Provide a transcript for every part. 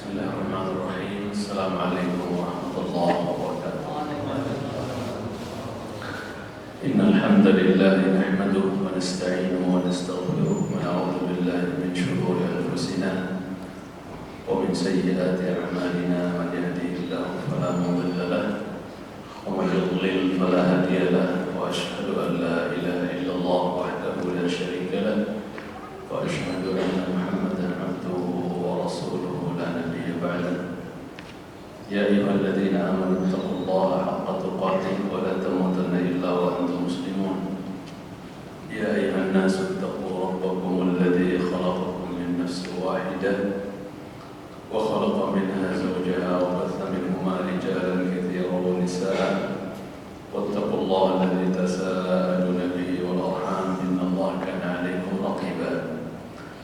Bismillahirrahmanirrahim. Assalamualaikum warahmatullahi wabarakatuh. Innal hamdalillah nahmaduhu wa nasta'inuhu wa nastaghfiruh wa na'udzu billahi min shururi anfusina wa min sayyiati a'malina. Man yahdihillahu fala mudilla lahu wa man yudlil fala hadiya lahu. Wa asyhadu an la ilaha illallah wahdahu la syarika lahu wa asyhadu anna Muhammadan abduhu wa rasuluhu la nabiyya ba'dahu. Ya ayyuhalladzina amanu taqullaha haqqa tuqatih wa la tamutunna illa wa antum muslimun. Ya ayyuhan nasu taqu rabbakum alladzi khalaqakum min nafsin wahidah wa khalaqa minha zawjaha wa batha minhuma rijalan katsiran wa nisaa. Wattaqullaha alladzi tasaaluna bihi wal arham innallaha kana 'alaykum raqiba.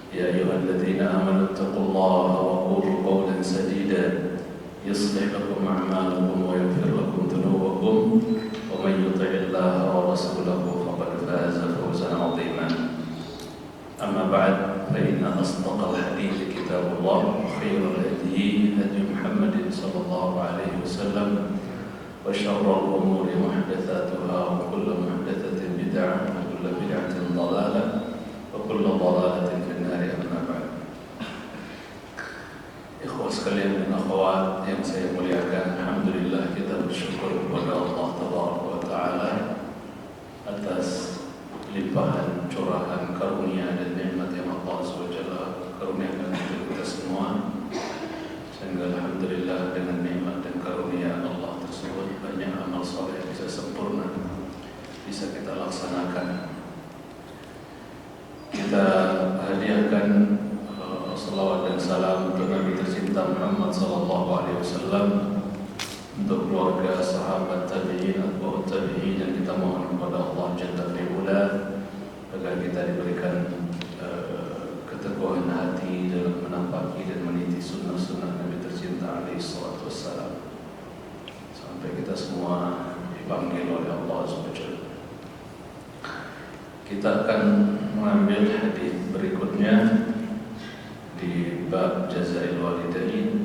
Ya ayyuhalladzina amanu taqullaha wa qulu qawlan sadida يصلح لكم أعمالكم ويغفر لكم ذنوبكم ومن يطع الله ورسوله فقد فاز فوزا عظيما. أما بعد فإن أصدق الحديث كتاب الله وخير الهدي هدي محمد صلى الله عليه وسلم وشر الأمور محدثاتها وكل محدثة بدعة وكل بدعة ضلالة وكل ضلالة في النار. أما بعد, ikhwah sekalian dan akhwat yang saya muliakan, alhamdulillah kita bersyukur kepada Allah Tabaraka wa Ta'ala atas limpahan curahan karunia dan nikmat yang Allah SWT karuniakan untuk kita semua, sehingga alhamdulillah dengan nikmat dan karunia Allah tersebut banyak amal saleh bisa sempurna, bisa kita laksanakan. Kita hadiahkan salawat dan salam untuk Nabi tercinta Muhammad sallallahu alaihi wasallam, untuk keluarga, sahabat, tabi'in, atba'ut tabi'in, dan kita mohon kepada Allah Jalla fi'ula agar kita diberikan keteguhan hati dalam menampaki dan meniti sunnah-sunnah Nabi tercinta alaihi salatu wassalam sampai kita semua dipanggil oleh Allah SWT. Kita akan mengambil hadis berikutnya di bab jazail walidain.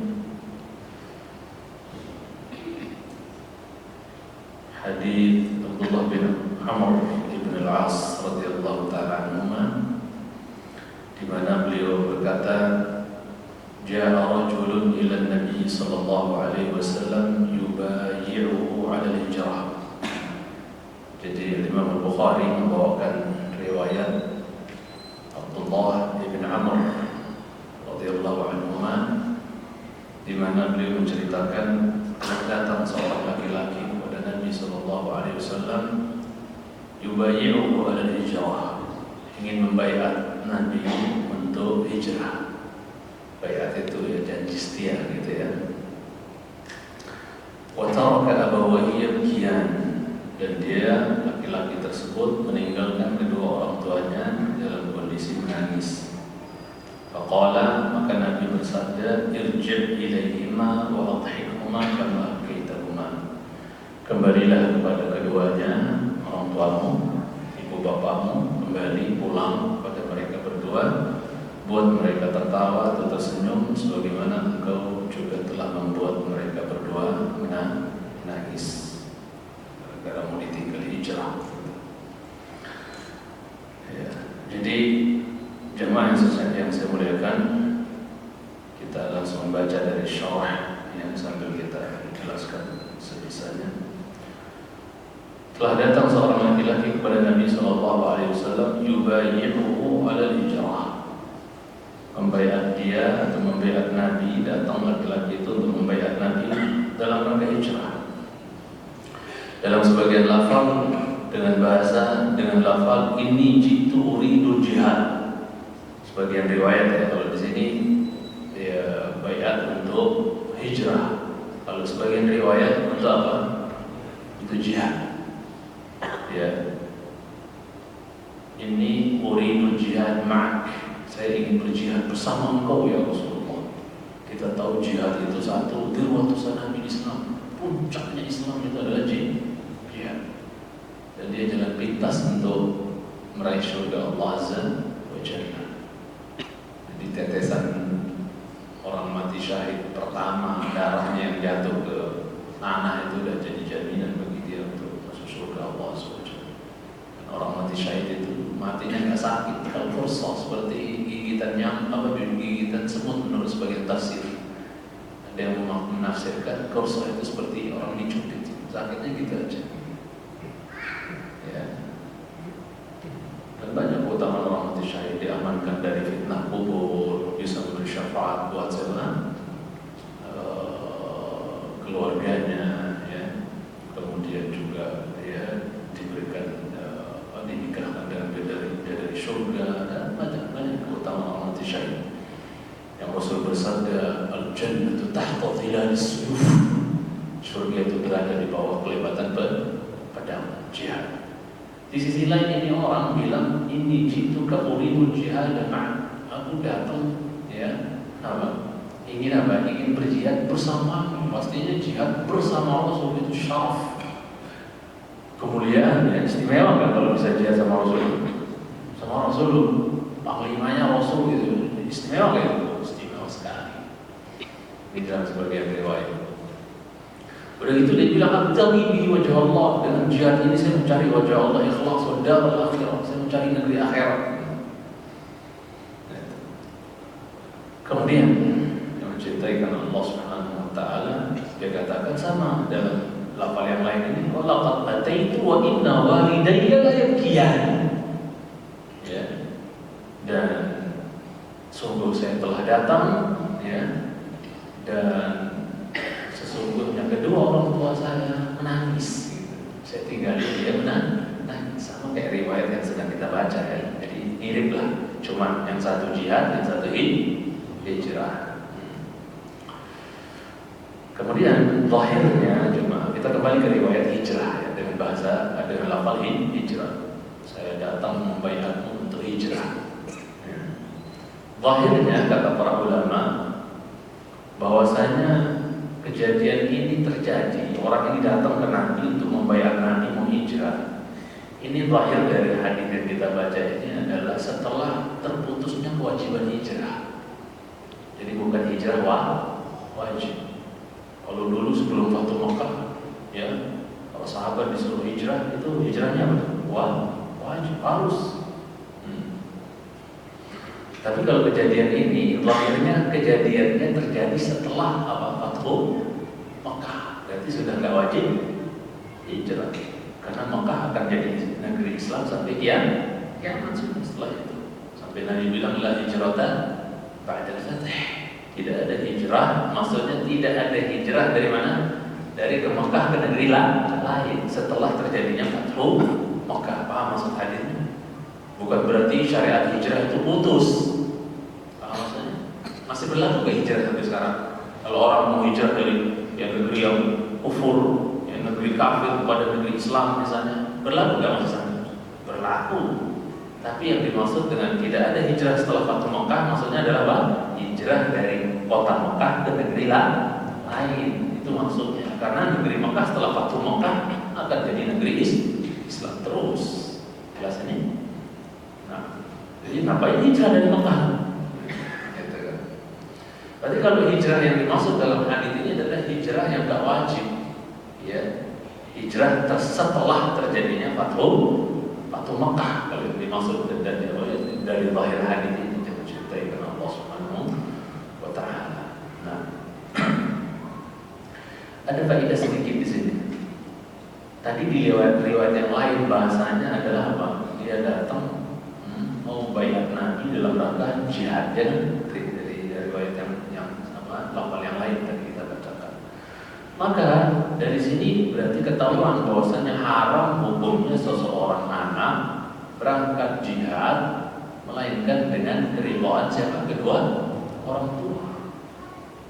Hadis Abdullah bin Amr ibn al-As radhiyallahu ta'ala anhuma, di mana beliau berkata, "Ja'a rajulun ila an-nabi sallallahu alaihi wasallam yubayyi'uhu 'ala al-hijrah." Jadi Imam Al-Bukhari membawakan riwayat Abdullah bin Amr radhiyallahu anhuma, di mana beliau menceritakan datang seorang laki-laki kepada Nabi sallallahu alaihi wasallam, yubayyi'uhu 'ala al-hijrah, ingin membaiat Nabi untuk hijrah. Baiat itu ya janji setia gitu ya. Wa taraka abawayhi yabkiyan, dan dia laki-laki tersebut meninggalkan kedua orang tuanya dalam kondisi menangis. Faqala, maka Nabi bersabda, irji' ilaihima wa adhikhuma kama abkaitahuma, kembalilah kepada keduanya, orang tuamu, ibu bapakmu, kembali pulang kepada mereka berdua, buat mereka tertawa atau tersenyum sebagaimana engkau juga telah membuat mereka berdua menangis gara-gara mau ditinggal hijrah. Ya, jadi jemaah yang saya muliakan, kita langsung membaca dari syarah yang sambil kita jelaskan sebisanya. Telah datang seorang laki-laki kepada Nabi SAW, yubayyi'uhu 'ala al-hijrah, membaiat dia atau membaiat Nabi. Datang laki-laki itu untuk membaiat Nabi dalam rangka hijrah. Dalam sebagian lafal dengan bahasa dengan lafal ini jitu uridul jihad. Sebagian riwayat ya, kalau di sini ya baiat untuk hijrah. Kalau sebagian riwayat untuk apa? Itu jihad. Ya. Ini uridul jihad ma'ak. Saya ingin berjihad bersama engkau ya Rasulullah. Kita tahu jihad itu satu dirwatusan Nabi Islam. Puncaknya Islam itu adalah jihad. Dan dia jalan pintas untuk meraih surga Allah Azza wa Jalla. Jadi tetesan orang mati syahid pertama, darahnya yang jatuh ke tanah itu udah jadi jaminan bagi dia untuk masuk surga Allah SWT. Orang mati syahid itu matinya nggak sakit, kalau kursos seperti gigitan gigitan semut menurut sebagian tafsir. Ada yang menafsirkan kursos itu seperti orang dicubit, sakitnya gitu aja. Ya. Dan banyak keutamaan orang mati syahid, diamankan dari fitnah kubur, bisa memberi syafaat buat keluarganya, ya. Kemudian juga ya diberikan dinikahkan dengan bidadari surga, dan banyak keutamaan orang mati syahid. Yang Rasul bersabda, al-jannatu tahta dhilalis suyuf, surga itu berada di bawah kelebatan pedang jihad. Di sisi lain ini orang bilang, ini jitu kaburibul jihad, dan aku datang ya ingin berjihad bersama. Pastinya jihad bersama Rasul itu syaraf, kemuliaan, ya, istimewa kan kalau bisa jihad sama Rasul, panglimanya Rasul gitu, istimewa kan itu, istimewa sekali. Ini dalam sebagian riwayat. Udah gitu dia bilang, abtaghi bihi wajah Allah, dengan jihad ini saya mencari wajah Allah, ikhlas wa darul akhirah, saya mencari negeri akhirat. Kemudian yang mencintai karena Allah Subhanahu wa taala, dia katakan sama dalam lafal yang lain ini, walaqad ataitu wa inna walidayya la yabkiyan. Ya. Dan sungguh saya telah datang, ya. Dan sesungguhnya kedua orang tua saya menangis. Gitu. Saya tinggalin dia menangis, sama kayak riwayat yang sedang kita baca ya. Jadi mirip lah, cuma yang satu jihad, yang satu hijrah. Kemudian zahirnya cuma kita kembali ke riwayat hijrah ya, dengan bahasa dengan lafal hijrah. Saya datang membaiatmu untuk hijrah. Ya. Zahirnya kata para ulama bahwasanya kejadian ini terjadi, orang ini datang ke Nabi untuk membaiat Nabi mau hijrah. Ini zahir dari hadis yang kita baca ini adalah setelah terputusnya kewajiban hijrah. Jadi bukan hijrah wajib. Kalau dulu sebelum Fathu Makkah, ya, kalau sahabat disuruh hijrah, itu hijrahnya apa? Wajib, harus. Tapi kalau kejadian ini, lahirnya kejadiannya terjadi setelah Fathu Makkah, berarti sudah nggak wajib hijrah, karena Makkah akan jadi negeri Islam sampai kiamat setelah itu. Sampai Nabi bilang la hijrata ba'dal fath. Tidak ada hijrah, maksudnya tidak ada hijrah dari mana? Dari ke Mekah ke negeri lain setelah terjadinya Fathu Mekah. Paham maksud hadisnya? Bukan berarti syariat hijrah itu putus. Paham maksudnya? Masih berlaku ke hijrah sampai sekarang. Kalau orang mau hijrah dari negeri yang kufur, yang negeri kafir kepada negeri Islam misalnya, berlaku nggak maksudnya? Berlaku. Tapi yang dimaksud dengan tidak ada hijrah setelah Fathu Mekah, maksudnya adalah apa? Hijrah dari kota Mekah ke negeri lain. Itu maksudnya. Karena negeri Mekah setelah Fathu Mekah akan jadi negeri Islam terus. Jelas ini? Nah, jadi ngapain hijrah dari Mekah? Gitu kan. Berarti kalau hijrah yang dimaksud dalam hadis ini adalah hijrah yang tak wajib. Ya. Hijrah setelah terjadinya Fathu Mekah. Kalau yang dimaksud dari zahir hadis ini mencintai karena Allah Subhanahu wa taala. Nah, ada faedah sedikit di sini. Tadi di riwayat yang lain bahasanya adalah apa? Dia datang mau baiat Nabi dalam rangka jihad, jangan dari riwayat yang lafal yang lain tadi kita bacakan. Maka dari sini berarti ketahuan bahwasanya haram hukumnya seseorang anak berangkat jihad melainkan dengan keridhaan siapa? Kedua orang tua.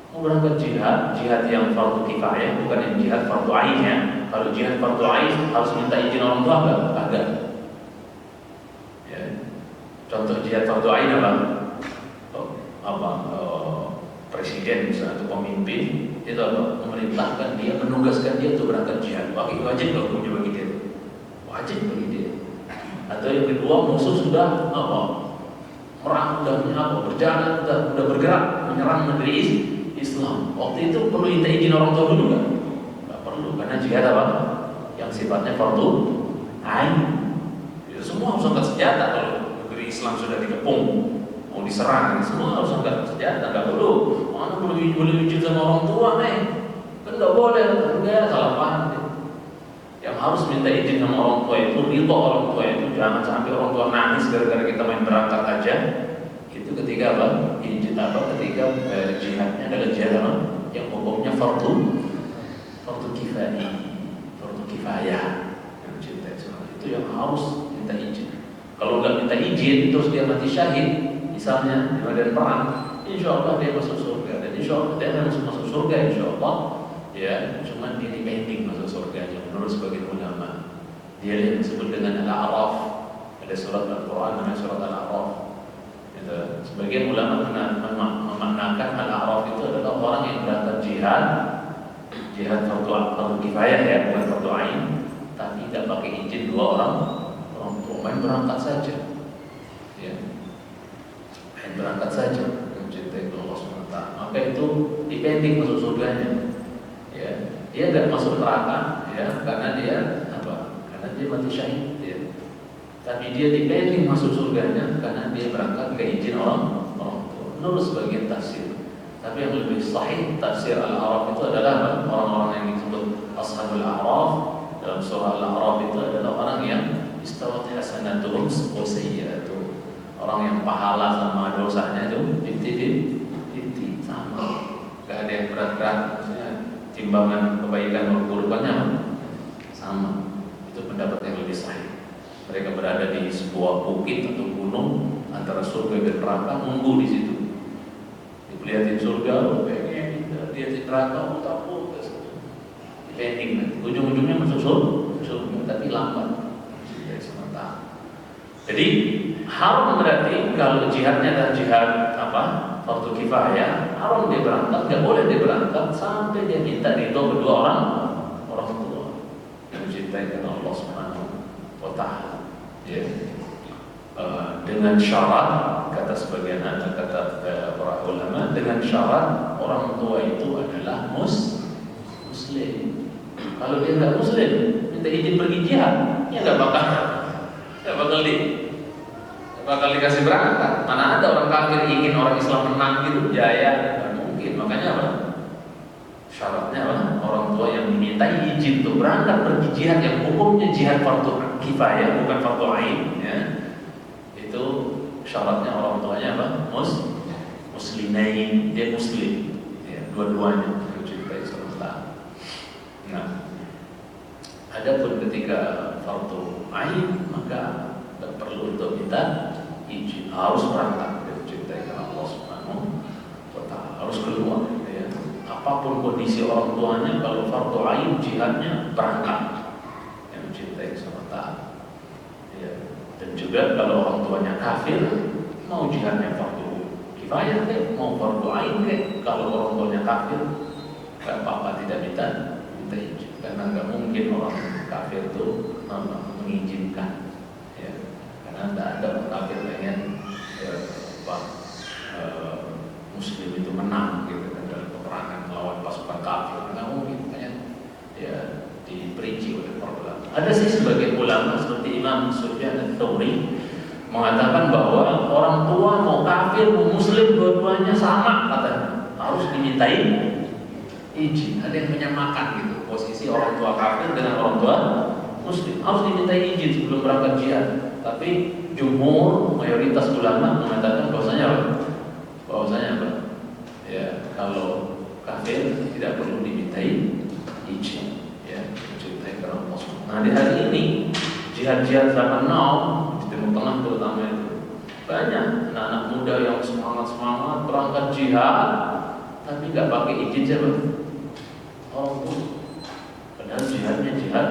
Mau berangkat jihad yang fardu kifayah, bukan yang jihad fardu ain ya. Kalau jihad fardu ain harus minta izin orang tua enggak? Agak. Ya. Contoh jihad fardu ain apa? Presiden misalnya atau pemimpin itu apa? Memerintahkan dia, menugaskan dia untuk berangkat jihad. Wajib kalau hukumnya bagi dia. Wajib bagi dia. Atau yang kedua, musuh sudah apa? Merang, berjalan, sudah bergerak menyerang negeri Islam. Waktu itu perlu minta izin orang tua dulu nggak? Nggak perlu, karena jihad apa? Yang sifatnya fardu ain. Itu semua harus angkat senjata kalau negeri Islam sudah dikepung, mau diserang, semua harus angkat senjata. Nggak perlu. Mana boleh izin sama orang tua nih? Kan nggak boleh, enggak, salah paham. Yang harus minta izin sama orang tua itu, ridho orang tua itu, jangan sampai orang tua nangis gara-gara kita main berangkat aja. Itu ketika apa? Izin apa? Ketika jihadnya adalah jihad apa? Yang hukumnya fardu kifayah. Yang cinta itu yang harus minta izin. Kalau nggak minta izin, terus dia mati syahid, misalnya di medan perang, insya Allah dia masuk surga. Dan insya Allah dia masuk surga, insya Allah. Ya, cuma dia dipending masuk surganya menurut sebagian ulama. Dia yang disebut dengan Al-A'raf. Ada surat Al-Quran namanya surat Al-A'raf. Sebagian ulama memaknakan Al-A'raf itu adalah orang yang berangkat jihad fardu kifayah ya, bukan fardu ain, tapi tidak pakai izin dua orang tua, main berangkat saja. Ya, main berangkat saja mencintai Allah SWT. Maka itu dipending masuk surganya. Ya, dia tidak masuk neraka ya, karena dia apa? Karena dia mati syahid ya. Tapi dia dipending masuk surganya karena dia berangkat ke izin orang tua. Menurut sebagian tafsir. Tapi yang lebih sahih tafsir Al-A'raf itu adalah orang-orang yang disebut Ashabul A'raf. Dalam surah Al-A'raf itu adalah orang yang istawat hasanatuhum wa sayyi'atuhum. Orang yang pahala sama dosanya itu titik sama. Gak ada yang berat-berat. Timbangan kebaikan dan keburukannya sama. Itu pendapat yang lebih sahih. Mereka berada di sebuah bukit atau gunung antara surga dan neraka, nunggu di situ. Dilihatin surga, pengen lihatin neraka, takut. Dipending, ujung-ujungnya masuk surga, tapi lambat. Jadi haram berarti kalau jihadnya adalah jihad apa? Fardu kifayah, haram dia berangkat, nggak boleh dia berangkat sampai dia minta ridho kedua orang tua yang mencintai karena Allah Subhanahu wa Ta'ala. Ya. Dengan syarat kata sebagian kata para ulama, dengan syarat orang tua itu adalah muslim. Kalau dia nggak muslim, minta izin pergi jihad, ya nggak bakal dikasih berangkat. Mana ada orang kafir ingin orang Islam menang gitu, jaya, nggak mungkin. Makanya apa? Syaratnya apa? Orang tua yang dimintai izin untuk berangkat pergi jihad yang hukumnya jihad fardu kifayah bukan fardu ain, ya. Itu syaratnya orang tuanya apa? Muslimain, dia muslim, ya, dua-duanya mencintai serta. Nah, adapun ketika fardu ain maka tidak perlu untuk minta izin, harus berangkat dan mencintai karena Allah Subhanahu wa Ta'ala, harus keluar ya. Apapun kondisi orang tuanya, kalau fardu ain jihadnya berangkat yang mencintai sama Ta'ala ya. Dan juga kalau orang tuanya kafir, mau jihadnya fardu kifayah mau fardu ain kalau orang tuanya kafir gak apa-apa, tidak minta izin, karena nggak mungkin orang kafir itu mengizinkan. Karena tidak ada orang kafir pengen muslim itu menang gitu kan dalam peperangan melawan pasukan kafir, nggak mungkin, makanya ya diperinci oleh para ulama. Ada sih sebagian ulama seperti Imam Sufyan Ats-Tsauri mengatakan bahwa orang tua mau kafir mau muslim dua-duanya sama, katanya harus dimintai izin. Ada yang menyamakan gitu posisi orang tua kafir dengan orang tua muslim, harus dimintai izin sebelum berangkat jihad. Tapi jumhur mayoritas ulama mengatakan bahwasanya apa? Ya, kalau kafir tidak perlu dimintai izin, ya, mencintai karena Allah. Nah, di hari ini jihad-jihad zaman now di Timur Tengah terutama itu banyak anak-anak muda yang semangat berangkat jihad tapi nggak pakai izin siapa? Orang tua. Padahal jihadnya jihad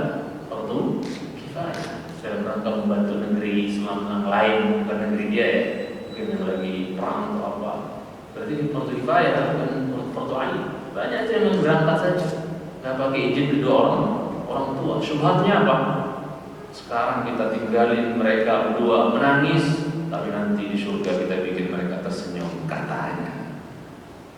fardu kifayah dalam rangka membantu negeri Islam yang lain, bukan negeri dia ya, mungkin yang lagi perang atau apa. Berarti fardu kifayah bukan fardu ain. Banyak aja yang berangkat saja, nggak pakai izin kedua orang tua. Syubhatnya apa? Sekarang kita tinggalin mereka berdua menangis, tapi nanti di surga kita bikin mereka tersenyum, katanya.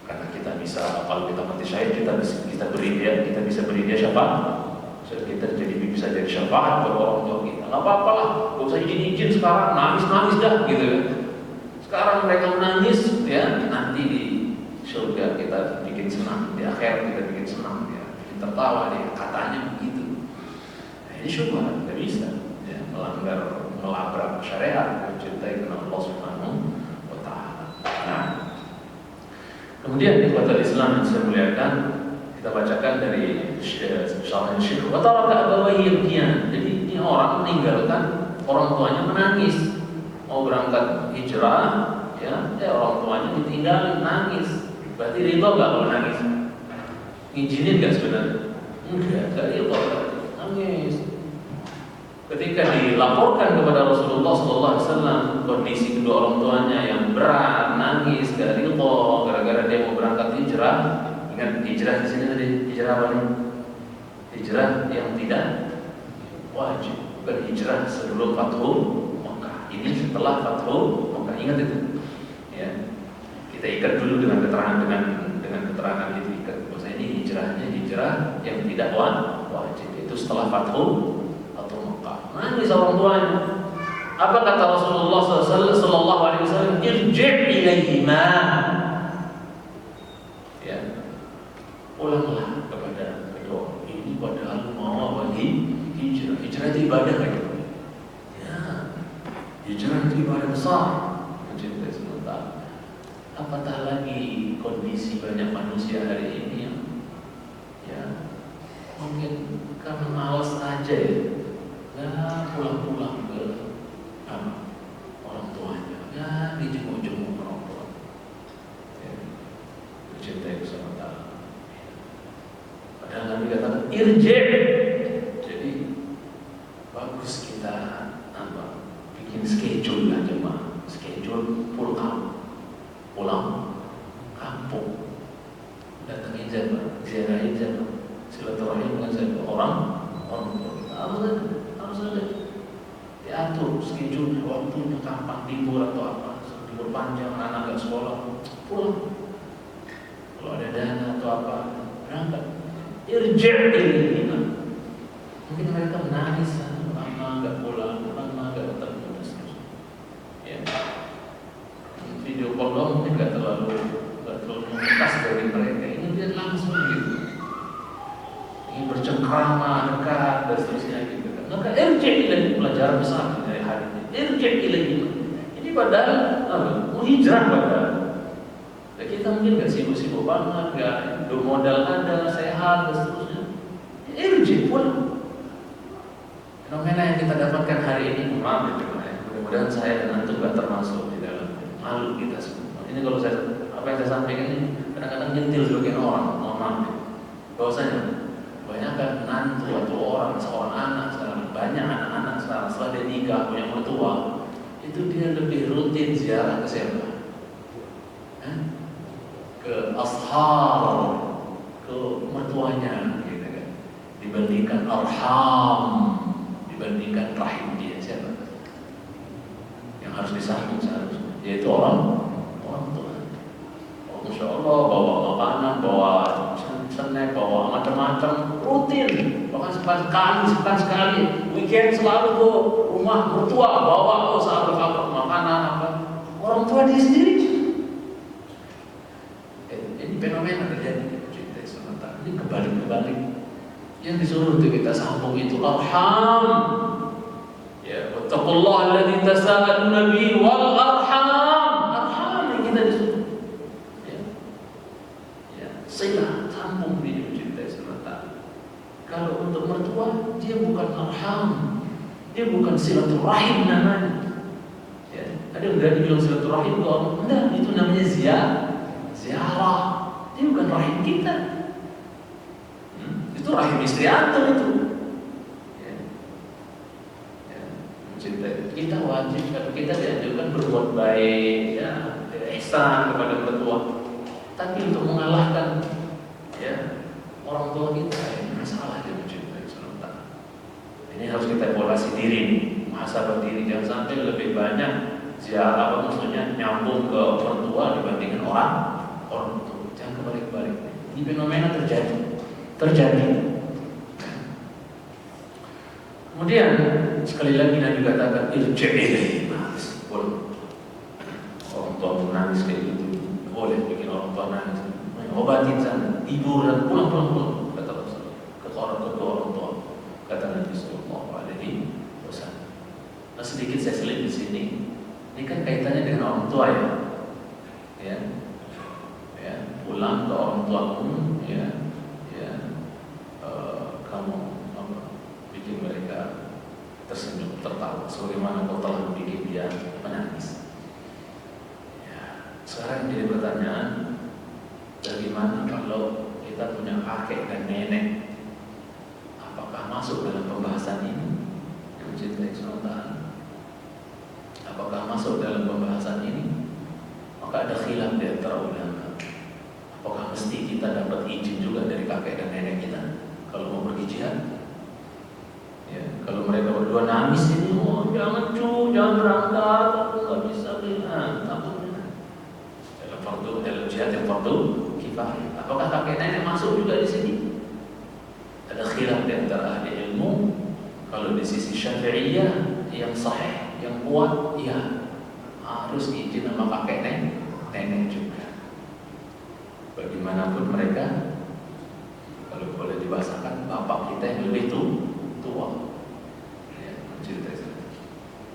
Karena kita bisa bisa, kalau kita mati syahid kita bisa beri dia syafaat. Kita bisa jadi syafaat buat orang tua kita. Nggak apa-apa lah, gak usah izin sekarang, nangis dah gitu kan. Sekarang mereka menangis, ya nanti di surga kita bikin senang, di akhirat kita bikin senang, ya bikin tertawa dia, katanya begitu. Nah, ini syubhat, nggak bisa, ya, melabrak syariat, mencintai karena Allah Subhanahu wa Ta'ala. Nah, kemudian ikhwatul Islam yang saya muliakan, kita bacakan dari syarah Syekh. Wa taraka abawayhi yabkiyan. Jadi ini orang meninggalkan orang tuanya menangis. Mau berangkat hijrah, ya, orang tuanya ditinggalin nangis. Berarti ridho enggak kalau nangis? Ngizinin enggak sebenarnya? Enggak ridho, nangis. Ketika dilaporkan kepada Rasulullah SAW kondisi kedua orang tuanya yang berat, nangis, enggak ridho gara-gara dia mau berangkat hijrah. Ingat hijrah di sini tadi, hijrah apa nih? Hijrah yang tidak wajib, bukan hijrah sebelum Fathu Makkah. Ini setelah Fathu Makkah. Ingat itu, ya. Kita ikat dulu dengan keterangan itu ikat. Maksudnya ini hijrahnya hijrah yang tidak wajib. Itu setelah Fathu Makkah. Nangis orang tuanya. Apa kata Rasulullah Sallallahu Alaihi Wasallam? Irji' ilaihima. Pulanglah kepada kedua ini, padahal mau bagi hijrah itu ibadah kan? Ya, hijrah itu ibadah besar, mencintai sementara. Apatah lagi kondisi banyak manusia hari ini yang, ya, mungkin karena malas aja ya, pulang ke orang tuanya, ya dijenguk-jenguk orang tua, ya, mencintai sementara. Padahal Nabi katakan irji'. Jadi bagus kita bikin schedule lah jemaah, schedule pulang kampung, datangin siapa, ziarahin siapa, silaturahim dengan siapa, orang tua. Harus ada diatur schedule waktunya kapan, libur atau apa, libur panjang anak nggak sekolah, pulang. Kalau ada dana atau apa, berangkat. Irji' ilaihima. Mungkin mereka menangis, lama nggak pulang, lama nggak ketemu, ya. Video call doang mungkin nggak terlalu membekas dari mereka. Ini dia langsung gitu, ingin bercengkrama, dekat dan seterusnya gitu. Maka irji' ilaihima, pelajaran besar dari hari ini. Irji' ilaihima. Ini padahal mau hijrah padahal. Ya, kita mungkin nggak sibuk-sibuk banget, nggak modal ada, sehat dan seterusnya. Irji' pulang. Fenomena yang kita dapatkan hari ini, maaf ya, mudah-mudahan saya dan antum nggak termasuk di dalam malu kita semua. Ini kalau apa yang saya sampaikan ini kadang-kadang nyentil sebagian orang, mohon maaf ya. Bahwasanya banyak kan menantu atau seorang anak sekarang, banyak anak-anak sekarang setelah dia nikah punya mertua, itu dia lebih rutin ziarah ke siapa? Ke ashar, ke mertuanya gitu kan, dibandingkan arham, dibandingkan rahim dia. Siapa yang harus disambung seharusnya? Yaitu orang tua. Oh, Masya Allah, bawa makanan, bawa snack, bawa macam-macam, rutin. Bahkan sekali weekend selalu ke rumah mertua, bawa selalu makanan apa. Orang tua dia sendiri. Fenomena terjadi cinta sementara. Ini kebalik. Yang disuruh untuk kita sambung itu arham. Ya, wattaqullaha alladzi tasaaluna bihi wal arham. Arham yang kita disuruh. Ya, silah sambung ini cinta sementara. Kalau untuk mertua dia bukan arham, dia bukan silaturahim namanya. Ya, ada yang berani bilang silaturahim ke orang? Enggak, itu namanya ziarah. Dia bukan rahim kita. Itu rahim istri antum itu. Ya, mencintai. Kita wajib, kalau kita dianjurkan berbuat baik, ya, ihsan kepada mertua. Tapi untuk mengalahkan, ya, orang tua kita, ini masalah dia mencintai sementara. Ini harus kita evaluasi diri nih, muhasabah diri. Jangan sampai lebih banyak ziarah, maksudnya nyambung ke mertua dibandingkan orang tua. Jangan terbalik-balik. Ini fenomena terjadi. Kemudian sekali lagi Nabi katakan irji'i orang tua menangis kayak gitu, boleh bikin orang tua nangis, obatin sana, tidur dan pulang kata Rasul ke orang tua. Kata Nabi Sallallahu Alaihi Wasallam. Nah, sedikit saya selip di sini. Ini kan kaitannya dengan orang tua ya. Pulang ke orang tuamu kamu bikin mereka tersenyum, tertawa, sebagaimana kau telah bikin dia menangis. Sekarang jadi pertanyaan, bagaimana kalau kita punya kakek dan nenek? Apakah masuk dalam pembahasan ini yang mencintai Sultan? Apakah masuk dalam pembahasan ini? Maka ada khilaf di antara ulama. Apakah mesti kita dapat izin juga dari kakek dan nenek kita kalau mau pergi jihad? Ya, kalau mereka berdua nangis ini, jangan berangkat, aku nggak bisa bilang, dalam jihad yang fardu kifayah. Apakah kakek nenek masuk juga di sini? Ada khilaf di antara ahli ilmu. Kalau di sisi Syafi'iyah yang sahih, yang kuat, ya harus izin sama kakek nenek juga. Bagaimanapun mereka, kalau boleh dibahasakan, bapak kita yang lebih tua. Ya,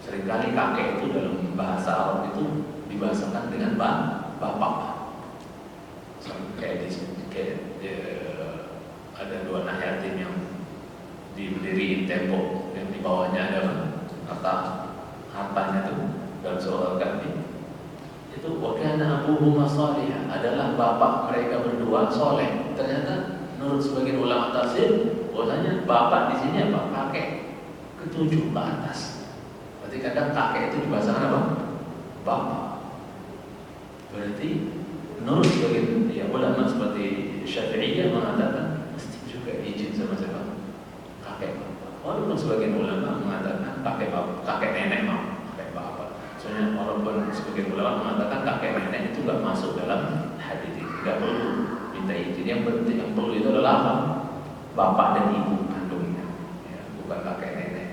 seringkali kakek itu dalam bahasa Arab itu dibahasakan dengan bapak. Ada dua anak yatim yang diberdiriin tembok, yang di bawahnya ada hartanya tuh dalam surah Al-Kahfi. Itu wakana abuhuma salihah, adalah bapak mereka berdua soleh. Ternyata menurut sebagian ulama tafsir, bahwasanya bapak di sini apa? Kakek ketujuh ke atas. Berarti kadang kakek itu dibahasakan apa? Bapak. Berarti menurut sebagian ulama seperti Syafi'iyah mengatakan mesti juga izin sama siapa? Kakek bapak. Walaupun sebagian ulama mengatakan kakek nenek kakek bapak. Soalnya walaupun sebagian ulama mengatakan kakek nenek itu nggak masuk dalam hadis ini, nggak perlu minta izin. Yang penting yang perlu itu adalah apa? Bapak dan ibu kandungnya, ya, bukan kakek nenek.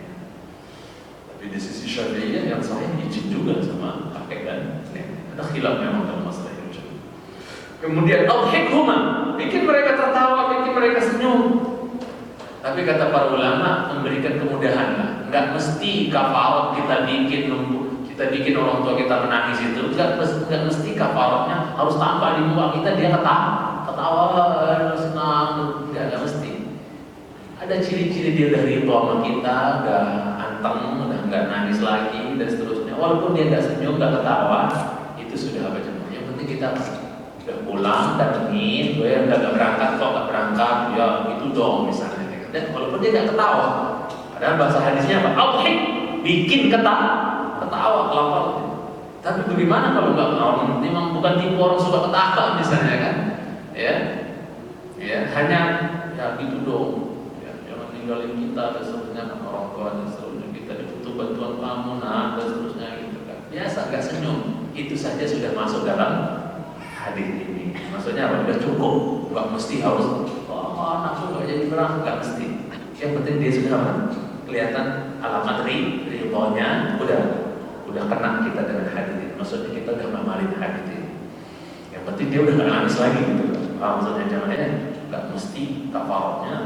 Tapi di sisi Syafi'iyah yang sahih izin juga sama kakek dan nenek. Ada khilaf memang dalam masalah ini. Kemudian adhikhuma, bikin mereka tertawa, bikin mereka senyum. Tapi kata para ulama memberikan kemudahan lah. Enggak mesti kafarat kita bikin orang tua kita menangis itu. Enggak mesti kafaratnya harus tampak di muka kita dia ketawa senang. Enggak mesti. Ada ciri-ciri dia dari tua kita, enggak anteng, udah enggak nangis lagi dan seterusnya. Walaupun dia enggak senyum, enggak ketawa, itu sudah apa jemaah. Yang penting kita udah pulang, datengin, gue udah gak berangkat, kok gak berangkat, ya gitu dong misalnya. Dan walaupun dia gak ketawa, padahal bahasa hadisnya apa? Adhik, bikin ketawa, kelapa. Tapi bagaimana kalau nggak orang memang bukan tipe orang suka ketawa misalnya kan? Ya, hanya ya gitu dong. Ya, jangan ninggalin kita dan seterusnya, orang tua dan seterusnya, kita butuh bantuan kamu, dan seterusnya gitu kan. Biasa, gak senyum, itu saja sudah masuk dalam hadis ini. Maksudnya apa? Sudah cukup, nggak mesti harus anakku nggak jadi berangkat, nggak mesti. Yang penting dia sudah kelihatan alamat ridhonya, udah kena kita dengan hadis ini. Maksudnya kita udah ngamalin hadis ini. Yang penting dia udah nggak nangis lagi gitu. Maksudnya jangan nggak mesti kafaratnya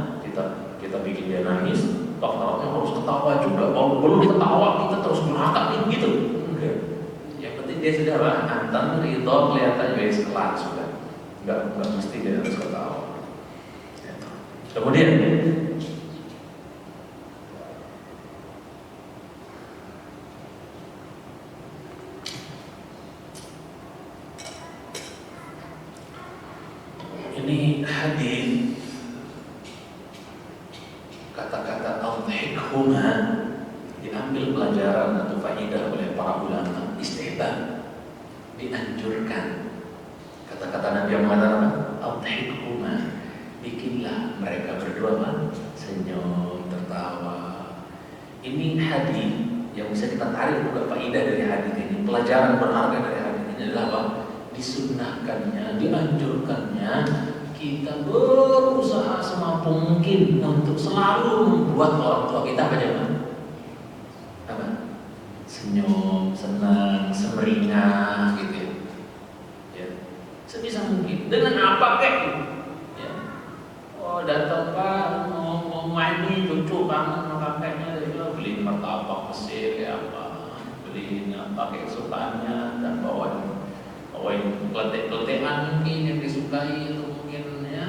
kita bikin dia nangis, kafaratnya harus ketawa juga. Kalau belum ketawa kita terus berangkat gitu. Enggak. Yang penting dia sudah anteng ridho, kelihatan jadi kelar sudah. Enggak mesti dia harus ketawa. Kemudian ini hadis kata-kata adhikhuma diambil pelajaran atau faedah oleh para ulama, istihbab, dianjurkan. Kata-kata Nabi yang mengatakan adhikhuma, bikinlah mereka berdua senyum, tertawa. Ini hadis yang bisa kita tarik juga faedah dari hadis ini, pelajaran berharga dari hadis ini adalah apa? disunnahkannya, dianjurkannya kita berusaha semampu mungkin untuk selalu membuat orang tua kita apa? Senyum, senang, semeringah gitu ya. Ya. Sebisa mungkin dengan apa kek gitu. Ya. Oh, datang Pak mau main nih cucu kangen sama kakeknya, ya, beliin martabak Mesir kayak apa, beliin apa kayak kesukaannya, dan bawain kletek-kletekan mungkin yang disukai itu mungkin ya,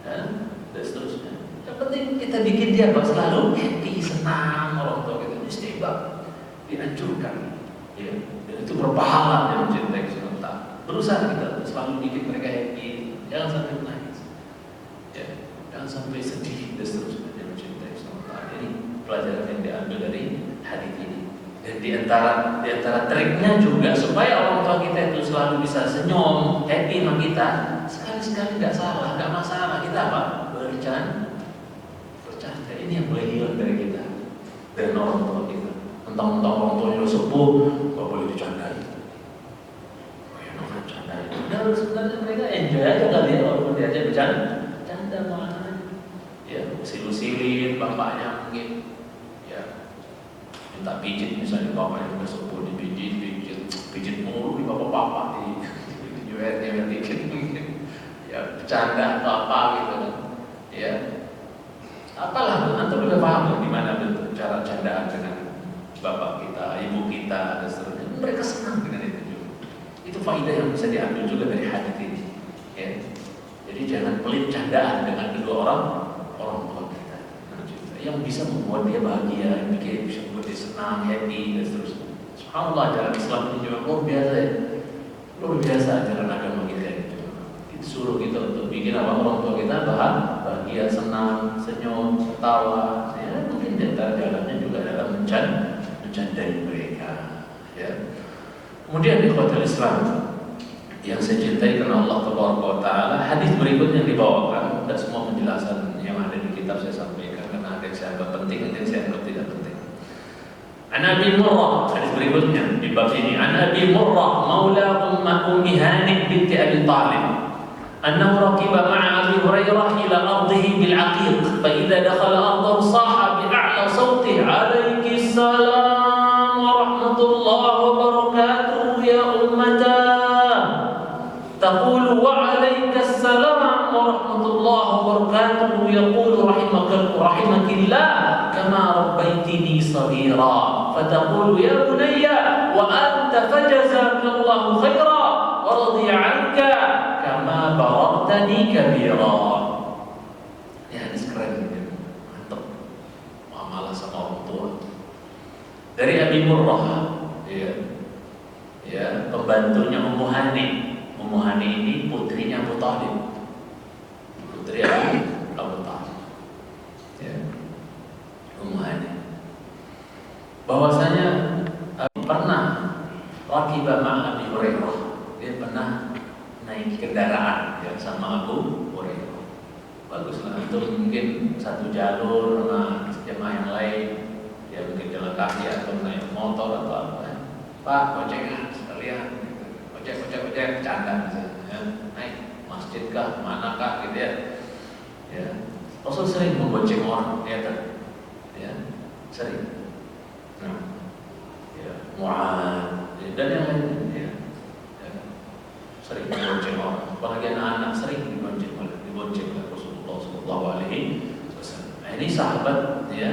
dan seterusnya. Yang penting kita bikin dia selalu happy, senang, orang tua kita istighfar, dianjurkan, ya. Dan itu berpahala dalam cinta sementara. Berusaha kita selalu bikin mereka happy, jangan sampai menangis, ya, jangan sampai sedih dan seterusnya dalam cinta sementara. Jadi pelajaran yang diambil dari hadis ini. Dan di antara triknya juga supaya orang tua kita itu selalu bisa senyum, happy sama kita, sekali-sekali nggak salah, nggak masalah, kita apa? Bercanda. Ini yang boleh hilang dari kita dan orang tua kita. Mentang-mentang orang tuanya udah sepuh, nggak boleh dicandai. Enak bercandai. Dan sebenarnya mereka enjoy aja kali ya, walaupun diajak bercanda mana? Ya, usil-usilin bapaknya mungkin. Minta pijit misalnya bapaknya udah sepuh, pijit mulu di bapak-bapak di nyuet dikit mungkin ya bercanda atau apa gitu kan ya, apalah antum udah paham gimana bentuk cara candaan dengan bapak kita, ibu kita dan seterusnya. Mereka senang dengan itu juga. Itu faedah yang bisa diambil juga dari hadis ini ya. Jadi jangan pelit candaan dengan kedua orang tua kita yang bisa membuat dia bahagia, yang bisa membuat dia senang, happy dan seterusnya. Subhanallah, ajaran Islam ini juga luar biasa ya. Luar biasa ajaran agama kita itu. Itu suruh kita untuk bikin orang tua kita bahagia, senang, senyum, ketawa. Ya, mungkin di antara jalannya juga adalah mencandai mereka. Ya. Kemudian ikhwatul Islam yang saya cintai karena Allah Taala, hadis berikutnya yang dibawakan, dan semua penjelasan yang ada di kitab saya sampaikan karena ada yang saya anggap penting, ada yang saya anggap tidak penting. An Abi Murrah, hadis berikutnya di bab ini. An Abi Murrah maula Ummi Hani binti Abi Talib annahu raqiba ma'a Abi Hurairah ila ardihi bil Aqiq fa idza dakhala ardahu saha bi a'la sawtihi alayki salam wa rahmatullahi wa barakatuh ya ummata تقول وعليك السلام ورحمة الله وبركاته يقول رحمك الله كما ربيتني صغيرا فتقول يا بني وأنت فجزاك الله خيرا ورضي عنك كما بررتني كبيرا. Ya, ini keren gitu. Mantap. Muamalah sama orang tua. Dari Abi Murrah, ya, pembantunya Ummu Hani. Ummu Hani ini putrinya Abu Talib. Putri Abu Talib. Ya. Ummu Hani. Bahwasanya pernah raqiba ma'a Abi Hurairah. Dia pernah naik kendaraan ya sama Abu Hurairah. Baguslah itu mungkin satu jalur sama jemaah yang lain. Ya mungkin jalan kaki atau naik motor atau apa. Pak, bocengan sekalian. Ojek bercanda misalnya, naik masjid kah, mana kah gitu ya. Ya, Rasul sering membonceng orang, ya, sering. Nah, ya, Mu'ad dan yang lain, ya, sering membonceng orang. Apalagi anak-anak sering dibonceng oleh Rasulullah SAW. Nah, ini sahabat, ya,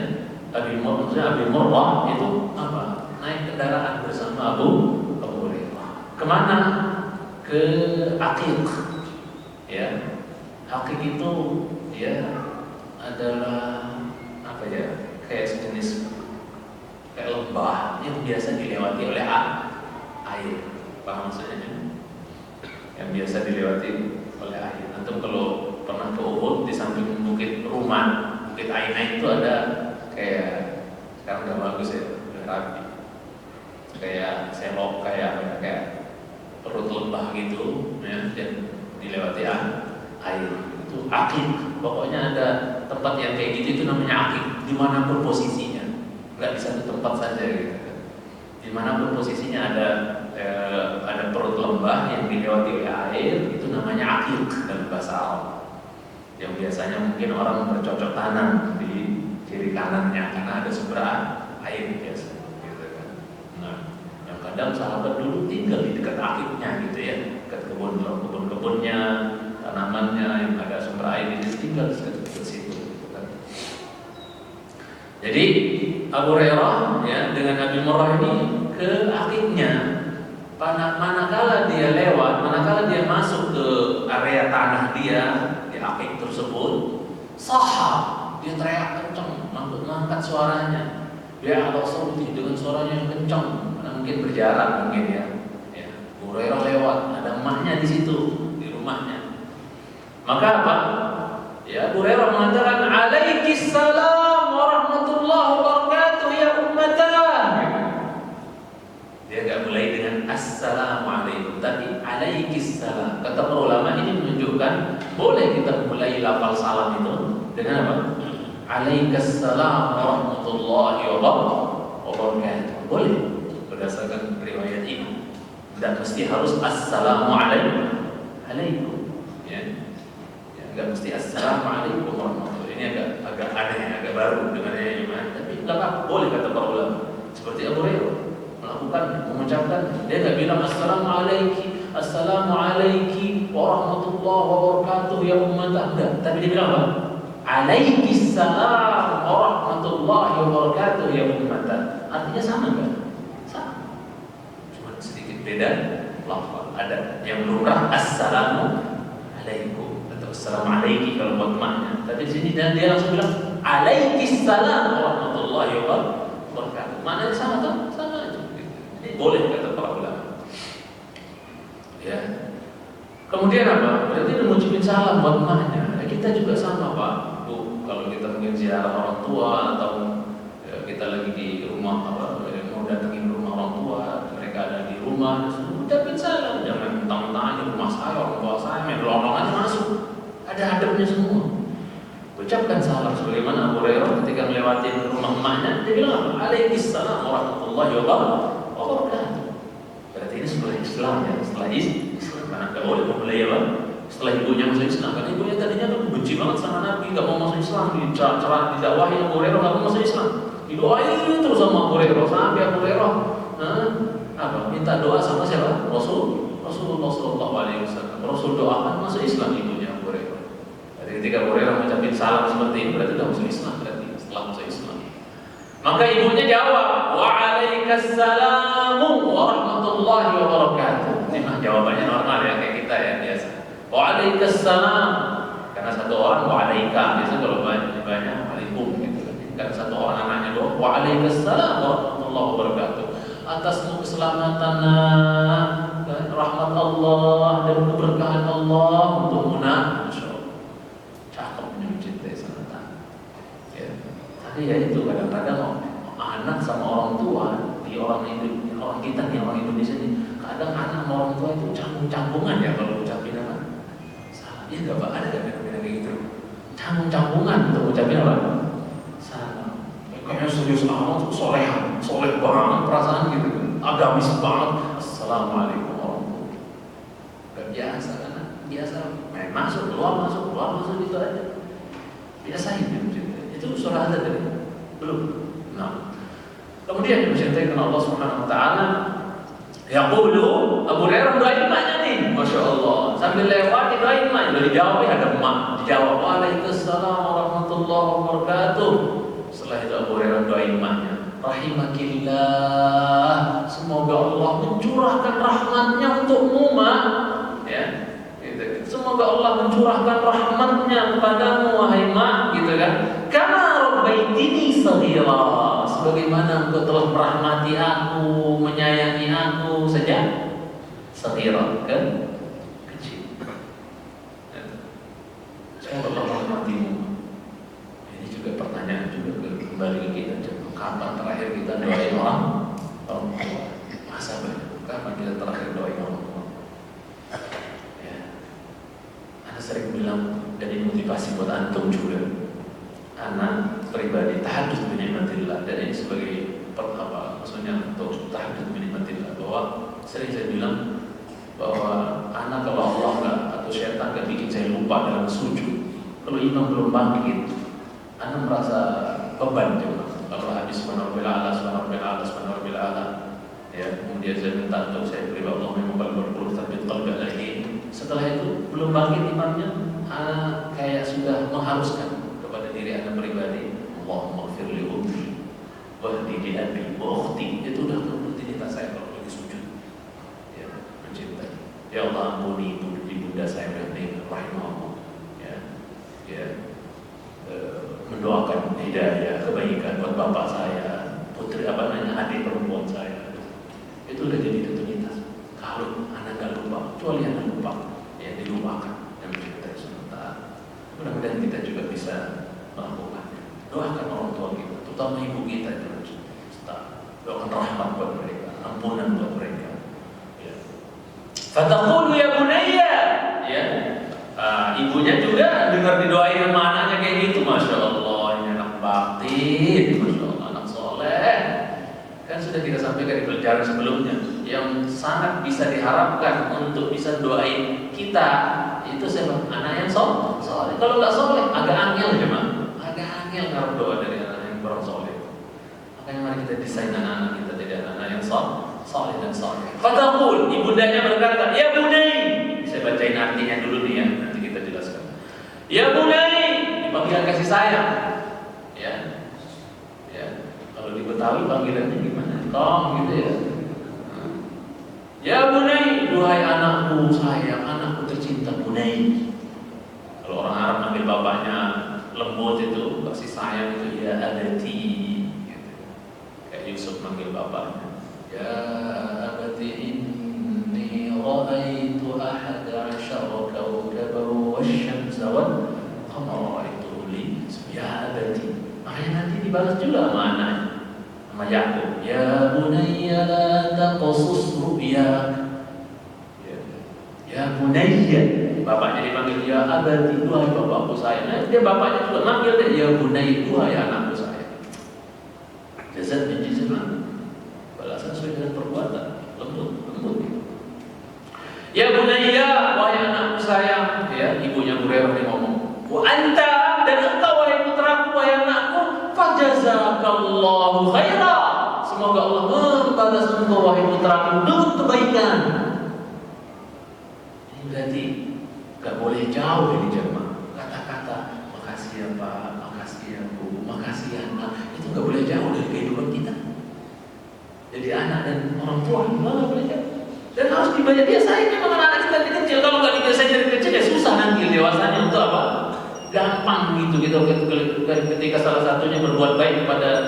Abi Murrah itu apa? Naik kendaraan bersama Abu Hurairah. Kemana? Ke Aqiq. Ya, Aqiq itu ya adalah apa ya? Kayak sejenis kayak lembah yang biasa dilewati oleh air. Paham maksudnya? Yang biasa dilewati oleh air. Antum kalau pernah ke Uhud, di samping bukit Ruman, bukit Aina itu ada kayak sekarang udah bagus ya, udah rapi. Kayak selok kayak perut lembah gitu ya, dan dilewati air. Itu Aqiq. Pokoknya ada tempat yang kayak gitu, itu namanya Aqiq. Dimanapun posisinya, nggak di satu tempat saja gitu. Dimanapun posisinya ada ada perut lembah yang dilewati oleh air, itu namanya aqiq dalam bahasa Arab. Yang biasanya mungkin orang bercocok tanam di kiri kanannya karena ada seberang air biasa, gitu kan. Nah, yang kadang sahabat dulu tinggal di dekat aqiqnya gitu ya, dekat kebun-kebunnya, tanamannya yang ada sumber air itu tinggal di dekat situ. Gitu kan. Jadi Abu Hurairah ya dengan Abi Murrah ini ke aqiqnya. Manakala dia lewat, manakala dia masuk ke area tanah dia di aqiq tersebut, sahah, dia teriak kencang, mengangkat suaranya. Dia atau sauti dengan suaranya yang kencang, karena mungkin berjarak mungkin ya. Abu Hurairah lewat, ada emaknya di situ di rumahnya. Maka apa? Ya Abu Hurairah mengatakan, "Alaikis salam warahmatullahi wabarakatuh ya ummatan." Dia enggak mulai dengan assalamualaikum, tapi alaikis salam. Kata para ulama ini menunjukkan boleh kita mulai lafal salam itu dengan apa? Alaikas salam warahmatullahi wabarakatuh. Boleh berdasarkan riwayat ini. Tidak mesti harus assalamualaikum. Ya. Enggak mesti assalamualaikum warahmatullahi. Ini agak aneh, agak baru dengannya iman. Tapi enggak apa-apa, boleh kata para ulama. Seperti Abu Hurairah melakukan, mengucapkan, dia enggak bilang assalamualaikum warahmatullahi wabarakatuh ya ummah, enggak, tapi dia bilang apa? Alaikis salam warahmatullahi wabarakatuh ya ummah. Artinya sama enggak? Sama. Cuma sedikit beda lafaz. Ada yang lumrah assalamu alaikum atau assalamu alaiki kalau buat makna. Tapi di sini dan dia langsung bilang alaikis salam warahmatullahi wabarakatuh. Maknanya sama kan? Sama aja. Ini boleh kata para ulama. Ya. Kemudian apa? Berarti mengucapkan salam buat emaknya. Kita juga sama Pak, Bu. Kalau kita mungkin ziarah orang tua atau ya, kita lagi di rumah apa, mau datengin rumah orang tua, mereka ada di rumah, ucapin salam. Jangan mentang-mentang aja rumah saya, orang tua saya, main lorong-lorong masuk. Ada adabnya semua. Ucapkan salam sebagaimana Abu Hurairah ketika melewati rumah emaknya, dia bilang apa? Alaikissalam warahmatullahi wabarakatuh. Berarti ini setelah Islam ya, setelah Islam karena nggak boleh memulai apa? Setelah ibunya masuk Islam, karena ibunya tadinya kan benci banget sama Nabi, nggak mau masuk Islam, didakwahi Abu Hurairah nggak mau masuk Islam, didoain terus sama Abu Hurairah sampai Abu Hurairah minta doa sama siapa? Rasulullah Sallallahu Alaihi Wasallam. Rasul doakan masuk Islam ibunya Abu Hurairah. Jadi ketika Abu Hurairah mengucapkan salam seperti ini berarti sudah masuk Islam, berarti setelah masuk Islam. Maka ibunya jawab, wa'alaikassalamu warahmatullahi wabarakatuh. Ini mah jawabannya normal ya, kayak kita ya biasa. Wa'alaikassalam. Karena satu orang wa'alaika, biasa kalau banyak wa'alaikum gitu. Karena satu orang anaknya doa, wa'alaikassalam warahmatullahi wabarakatuh. Atasmu keselamatan, rahmat Allah dan keberkahan Allah untuk Muna. Masyaallah. Cakep mencintai sangat. Ya. Tapi ya itu kadang-kadang anak sama orang tua di orang kita nih, orang Indonesia nih, kadang anak sama orang tua itu campung-campungan ya kalau ucapin apa? Salah. Iya enggak Pak? Ada enggak fenomena kayak gitu? Campung-campungan untuk ucapin apa? Salah. Kayaknya serius amat, soleh banget perasaan gitu, agamis banget. Assalamualaikum warahmatullahi wabarakatuh. Gak biasa kan? Biasa main masuk keluar gitu aja. Biasain ya. Itu surah ada tadi? Belum. Nah, kemudian mencintai karena Allah Subhanahu Wa Taala. Yaqulu Abu Hurairah doain emaknya nih, masya Allah. Sambil lewat doain emaknya, udah dijawab ya ada emak. Dijawab waalaikumsalam warahmatullahi wabarakatuh. Setelah itu Abu Hurairah doain emaknya, rahimakillah. Semoga Allah mencurahkan rahmatnya untukmu, mak. Ya. Semoga Allah mencurahkan rahmatnya kepadamu wahai mak, gitu kan. Kama rabbaitini shaghira, sebagaimana engkau telah merahmati aku, menyayangi aku sejak shaghira, kan kecil. Semoga Allah merahmatimu. Ini juga pertanyaan juga kembali ke kita. Kapan terakhir kita doain orang tua? Masa banyak? Kapan kita terakhir doain orang tua? Sering bilang, dan ini motivasi buat antum juga. Anak pribadi tahadduts bi nikmatillah, dan ini sebagai maksudnya untuk tahadduts bi nikmatillah, bahwa Sering saya bilang bahwa anak kalau Allah nggak atau syaitan nggak bikin saya lupa dalam sujud, kalau imam belum bangkit, anak merasa beban juga. Kalau habis subhanallah ya, kemudian saya minta untuk saya beri Allah memang berpuluh tapi kalau nggak lagi. Setelah itu belum bangkit imamnya, kayak sudah mengharuskan kepada diri anak pribadi, Allahumma firli ummi wahdi li abi wa ukhti. Itu udah rutinitas saya kalau lagi sujud. Ya, mencintai. Ya Allah ampuni ibunda saya rahimahullah. Ya, mendoakan hidayah, kebaikan buat bapak saya, putri adik perempuan saya. Itu udah jadi rutinitas. Kalau anak nggak lupa, kecuali anak lupa, ya dilupakan dan mencintai sementara. Mudah-mudahan kita juga bisa melakukan. Doakan orang tua kita, terutama ibu kita juga. Doakan rahmat buat mereka, ampunan buat mereka. Ya. Fataqulu ya bunayya, ya. Ibunya juga dengar didoain sama anaknya kayak gitu, masya Allah, ini anak bakti, masya Allah, anak soleh. Kan sudah kita sampaikan di pelajaran sebelumnya, yang sangat bisa diharapkan untuk bisa doain kita itu siapa? Anak yang soleh. Kalau nggak soleh, agak angel ya mak, agak angel ngarep doa dari anak yang kurang soleh. Makanya mari kita desain anak-anak kita jadi anak-anak yang soleh dan soleh. Fataqul, ibundanya berkata, ya bunai. Saya bacain artinya dulu nih ya, nanti kita jelaskan. Ya bunai, panggilan kasih sayang. Ya. Kalau di Betawi panggilannya gimana? Tong gitu ya. Ya bunai, duhai anakku sayang, anakku tercinta bunai. Kalau orang Arab manggil bapaknya lembut itu kasih sayang itu ya abati. Gitu. Kayak Yusuf manggil bapaknya. Ya abati inni ra'aitu ahada asyara kawkaban wasyamsa wal qamara ra'aituhu li ya abati. Makanya nanti dibalas juga sama anaknya. Sama Yakub, ya bunayya la taqsus ru'yak. Ya bunayya, bapaknya dipanggil ya abadi, duhai bapakku sayang. Nah, dia bapaknya juga manggil dia ya bunayya, duhai anakku sayang. Jazat bin jizman, balasan sesuai dengan perbuatan, lembut. Ya bunayya, wahai anakku sayang. Ya, ibunya Hurairah dia ngomong, wa anta, dan engkau wahai putraku, wahai anakku, fajazakallahu khaira. Semoga Allah membalas engkau wahai putraku dengan kebaikan. Ini berarti gak boleh jauh dari jemaah. Kata-kata makasih ya Pak, makasih ya Bu, makasih ya Nak, itu gak boleh jauh dari kehidupan kita. Jadi anak dan orang tua gak boleh jauh. Dan harus dibiasain memang anak kita dari kecil. Kalau gak dibiasain dari kecil ya susah nanti dewasanya untuk apa? Gampang gitu ketika salah satunya berbuat baik kepada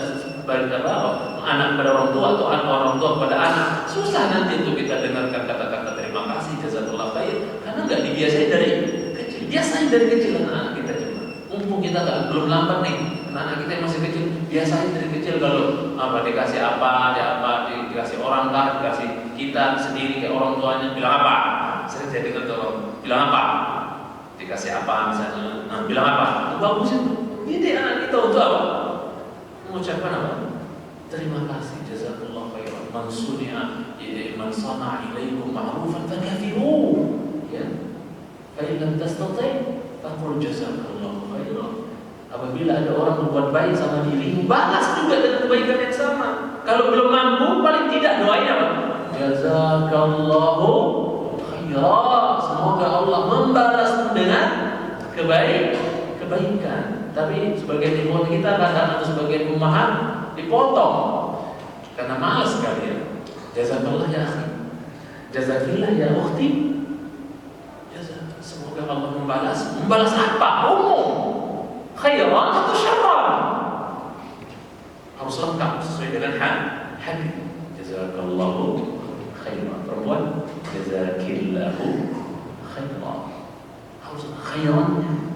anak kepada orang tua atau orang tua kepada anak, susah nanti untuk kita dengarkan kata-kata terima kasih jazakallah khair karena nggak dibiasain dari kecil. Biasain dari kecil anak kita juga. Mumpung kita belum lambat nih, anak kita yang masih kecil, biasain dari kecil kalau dikasih dikasih orang kah, dikasih kita sendiri kayak orang tuanya bilang apa? Sering saya dengar orang bilang apa? Dikasih apa misalnya, bilang apa? Bagus itu. Ini anak kita untuk apa? Mengucapkan apa? Terima kasih, jazakallah khairan. Man sana'a ilaikum ma'rufan fakafi'u. Ya. Fa in lam tastati' faqul jazakallah khairan. Apabila ada orang berbuat baik sama dirimu, balas juga dengan kebaikan yang sama. Kalau belum mampu, paling tidak doain apa? Jazakallahu khairan. Semoga Allah membalas dengan kebaikan. Tapi sebagian ibu kita kadang atau sebagian ummahat dipotong karena malas sekali ya. Jazakallah ya akhi, jazakillah ya ukhti. Semoga Allah membalas apa? Umum, khairan atau syarran, harus lengkap sesuai dengan hadis. Jazakallahu khairan, perempuan jazakillahu khairan, harus khairannya.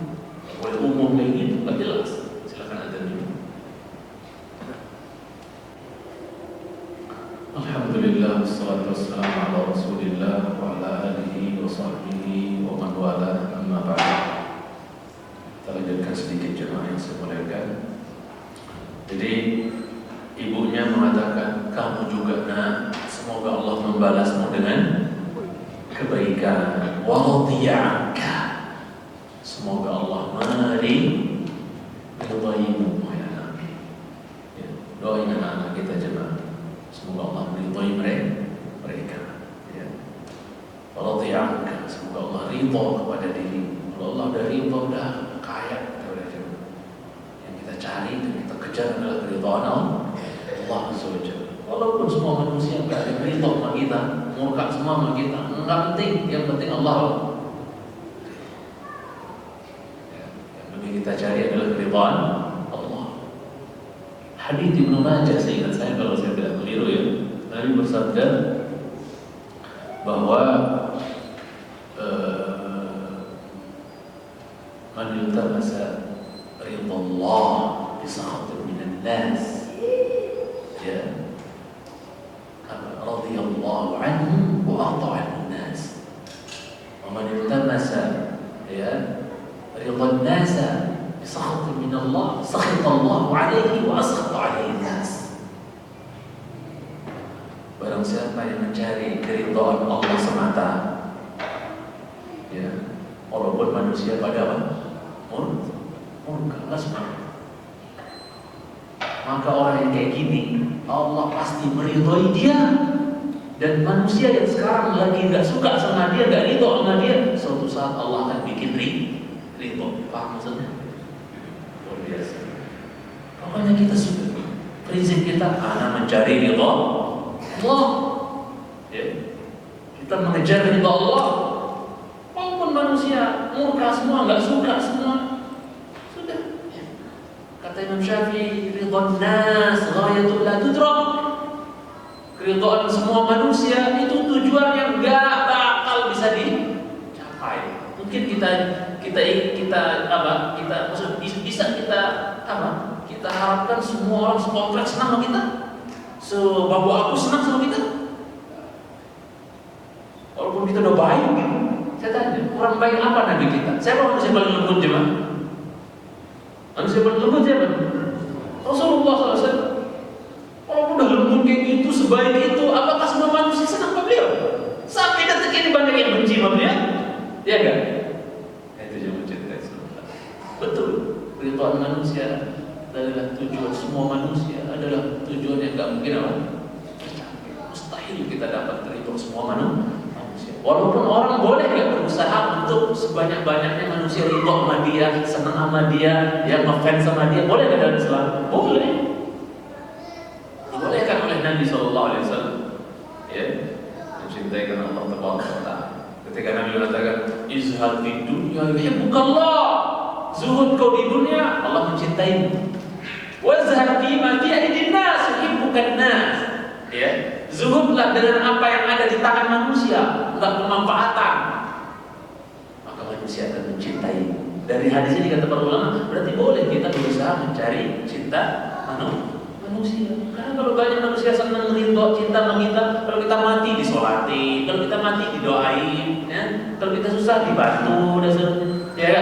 Boleh umum kayak gitu, nggak jelas. Silakan adzan dulu. Alhamdulillah, wassalatu wassalamu ala Rasulillah wa ala alihi wa sahbihi wa man wala, amma ba'd. Kita lanjutkan sedikit jemaah yang saya muliakan. Jadi ibunya mengatakan, kamu juga nak semoga Allah membalasmu dengan kebaikan. Wa radiya'anka, semoga Allah meridaimu ya Nabi. Ya, doain anak-anak kita jemaah, semoga Allah meridai mereka. Ya. Wa radiya'anka, semoga Allah ridha kepada diri. Kalau Allah udah ridha, udah kaya, yang kita cari dan kita kejar adalah keridhaan Allah Azza wa Jalla. Walaupun semua manusia nggak ada ridha sama kita, murka semua sama kita, nggak penting. Yang penting Allah. Yang penting kita cari adalah keridhaan Allah. Hadits Ibnu Majah, seingat saya kalau saya tidak keliru ya, Nabi bersabda bahwa man yultamasa ridha Allah bi sakhatin minan nas, ya, radhiyallahu anhu wa arda 'anhu an-nas. Wa man iltamasa ya ridha an-nas bi sakhatin min Allah, sakhita Allah 'alaihi wa askhata 'alaihi an-nas. Barang siapa yang mencari keridhaan Allah semata, ya, walaupun manusia pada apa? Murka, maka orang yang kayak gini Allah pasti meridhoi dia. Dan manusia yang sekarang lagi nggak suka sama dia, nggak ridho sama dia, suatu saat Allah akan bikin ridho. Paham maksudnya? Luar biasa. Pokoknya kita sudah prinsip kita, anak mencari ridho Allah, ya. Kita mengejar ridho Allah. Walaupun manusia murka semua, nggak suka semua, sudah. Kata Imam Syafi'i, ridhon nas ghayatul la tudrak. Keridhaan semua manusia itu tujuan yang gak bakal bisa dicapai. Mungkin kita maksud bisa kita kita harapkan semua orang sekompleks senang sama kita, sebabu aku senang sama kita, walaupun kita udah baik gitu. Saya tanya, orang baik apa Nabi kita? Siapa manusia paling lembut jemaah? Manusia paling lembut siapa? Rasulullah SAW. Walaupun udah lembut kayak gitu, sebaik itu, apakah semua manusia senang sama beliau? Sampai detik ini banyak yang benci sama beliau, ya kan? Itu yang mencintai Rasulullah. Betul, keridhaan manusia adalah tujuan semua manusia, adalah tujuan yang gak mungkin apa? Mustahil kita dapat keridhaan semua manusia. Walaupun orang boleh gak berusaha untuk sebanyak-banyaknya manusia ridho sama dia, senang sama dia, yang ngefans sama dia, boleh gak dalam Islam? Boleh. Dibolehkan oleh Nabi SAW, ya, mencintai karena Allah Taala. Ketika Nabi mengatakan, izhad di dunia yuhibbukallah, zuhud kau di dunia, Allah mencintaimu. Wazhad fi ma fi aidin nas yuhibbukan nas, ya, zuhudlah dengan apa yang ada di tangan manusia, enggak bermanfaatan, maka manusia akan mencintaimu. Dari hadis ini kata para ulama, berarti boleh kita berusaha mencari cinta manusia. Karena kalau banyak manusia senang ridho cinta sama kita, kalau kita mati disolatin, kalau kita mati didoain, ya, kalau kita susah dibantu, dan seterusnya, ya,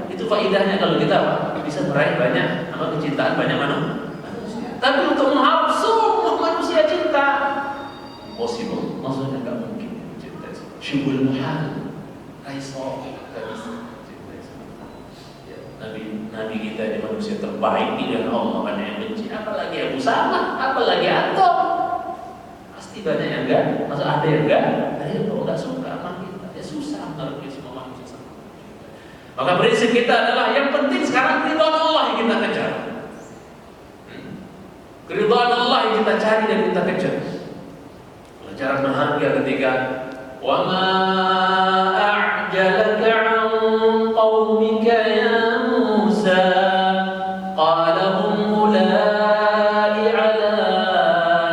itu faedahnya kalau kita bisa meraih banyak kecintaan banyak manusia. Tapi untuk mengharap semua manusia cinta, impossible, maksudnya nggak mungkin cinta. Syubul muhal, kaiso, nggak bisa. Nabi kita ini manusia terbaik di dunia Allah, mana yang benci, apalagi Abu Samah, apalagi Antum. Pasti banyak yang enggak, masa ada yang enggak, kalau enggak suka sama kita, ya susah kalau kita semua manusia sama. Maka prinsip kita adalah yang penting sekarang keridhaan Allah yang kita kejar. Keridhaan Allah yang kita cari dan kita kejar. Pelajaran berharga ketika wa ma a'jalaka 'an qaumika ya قال هم أولئك على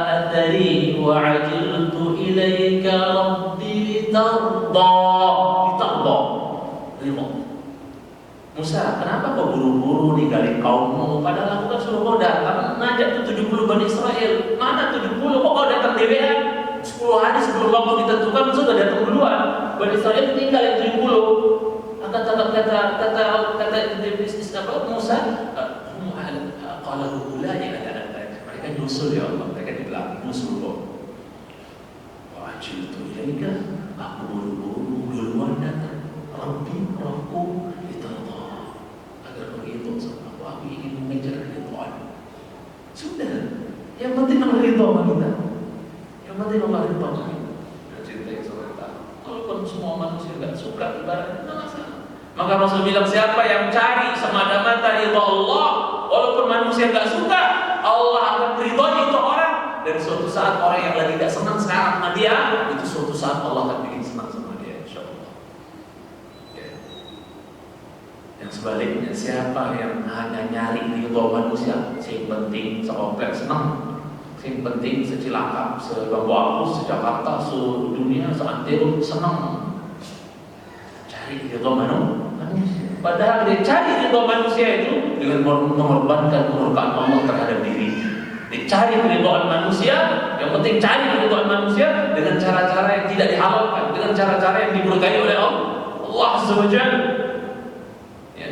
أثري وعجلت إليك ربي لترضى. Musa, kenapa kau buru-buru ninggalin kaummu? Padahal aku kan suruh kau datang ngajak tuh 70 Bani Israel. Mana 70? Kok kau datang dewean? 10 hari sebelum waktu ditentukan sudah datang duluan. Bani Israel tinggal yang 70. Kata bisnis apa Musa, kalau mulai ada mereka nyusul ya Allah, mereka di belakang nyusul kok. amroku litardah, agar begitu sama aku ingin mengejar keridhaan. Sudah, yang penting Allah ridha sama kita. Yang penting Allah ridha sama kita. Dan cintai sama kita. Walaupun semua manusia nggak suka, ibaratnya nggak masalah. Maka Rasul bilang, siapa yang cari semata-mata ridha Allah, walaupun manusia nggak suka, Allah akan ridhoi itu orang. Dan suatu saat orang yang lagi tidak senang sekarang sama dia, itu suatu saat Allah akan bikin senang sama dia, insyaallah. Ya. Yang sebaliknya, siapa yang hanya nyari ridha manusia, yang penting sekomplek senang, yang penting secilakap, sebambu apus, sejakarta, sedunia, seantero senang, cari ridha manusia. Padahal dia cari ridha manusia itu dengan mengorbankan kemurkaan Allah terhadap diri. Dicari keridhaan manusia, yang penting cari keridhaan manusia dengan cara-cara yang tidak dihalalkan, dengan cara-cara yang dimurkai oleh Allah SWT. Ya.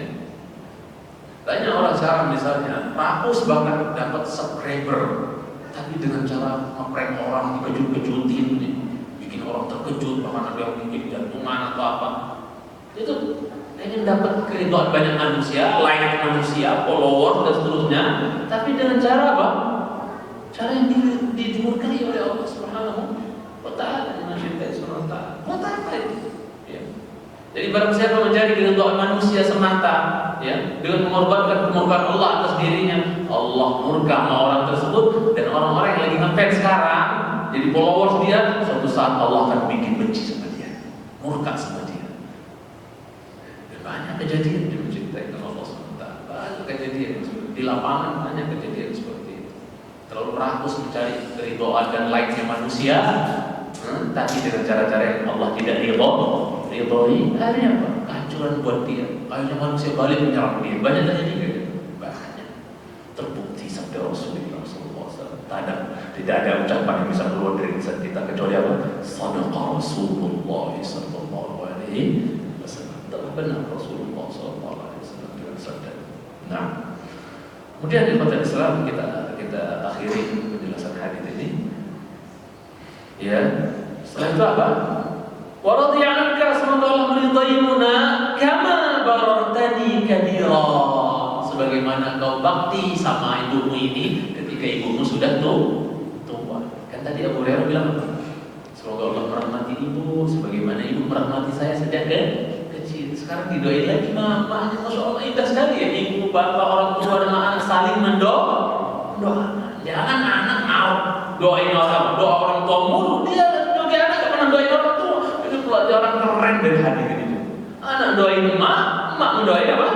Banyak orang sekarang misalnya rakus banget dapat subscriber, tapi dengan cara ngeprank orang, dikejut-kejutin, bikin orang terkejut, bahkan ada yang bikin jantungan atau apa. Itu ingin dapat keridhaan banyak manusia, like manusia, follower dan seterusnya, tapi dengan cara apa? Cara yang dimurkai oleh Allah Subhanahu wa Ta'ala, dengan cinta Subhanahu wa Ta'ala. Buat apa itu? Ya. Jadi barang siapa mencari keridhaan manusia semata, ya, dengan mengorbankan kemurkaan Allah atas dirinya, Allah murka sama orang tersebut. Dan orang-orang yang lagi ngefans sekarang, jadi followers dia, suatu saat Allah akan bikin benci sama dia, murka sama dia. Dan banyak kejadian dia mencintai Allah Subhanahu wa Ta'ala. Banyak kejadian di lapangan, banyak kejadian seperti itu. Terlalu rakus mencari keridhaan dan like-nya manusia, tapi dengan cara-cara yang Allah tidak ridhoi, akhirnya apa? Kehancuran buat dia. Akhirnya manusia balik menyerang dia. Banyak terjadi, banyak terbukti sabda Rasulullah SAW. Tidak ada ucapan yang bisa keluar dari lisan kita kecuali apa? Shadaqa Rasulullah SAW. Telah benar Rasulullah SAW dengan sabda. Nah, kemudian di kota Islam kita akhiri penjelasan hadis ini. Ya, setelah itu apa? Wa radiya anka, semoga Allah meridhaimuna kama barartani kabira, sebagaimana kau bakti sama ibumu ini ketika ibumu sudah tua. Kan tadi Abu Hurairah bilang, semoga Allah merahmati ibu sebagaimana ibu merahmati saya sejak kecil. Sekarang didoain lagi mamanya, masya Allah indah sekali ya, ibu, bapak, orang tua dan anak saling mendoakan. Jangan anak mau doain orang, doa orang tua mulu. Dia juga anak gak pernah doain orang tua. Itu pelajaran keren dari hadis ini. Anak doain emak mendoain apa?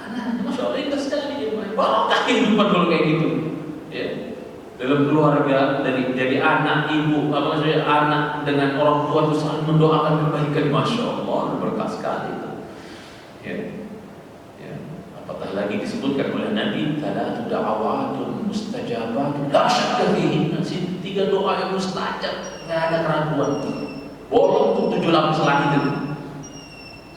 Anaknya, masya Allah indah sekali. Barokah kehidupan kalau kayak gitu. Ya. Dalam keluarga dari anak, ibu, apa maksudnya anak dengan orang tua itu saling mendoakan kebaikan, masya Allah berkah sekali itu. Ya. Apatah lagi disebutkan oleh Nabi, salatu da'awatun mustajabatun la syakka fihinna, 3 doa yang mustajab, enggak ada keraguan. Bolong tuh 7 lapis langit itu.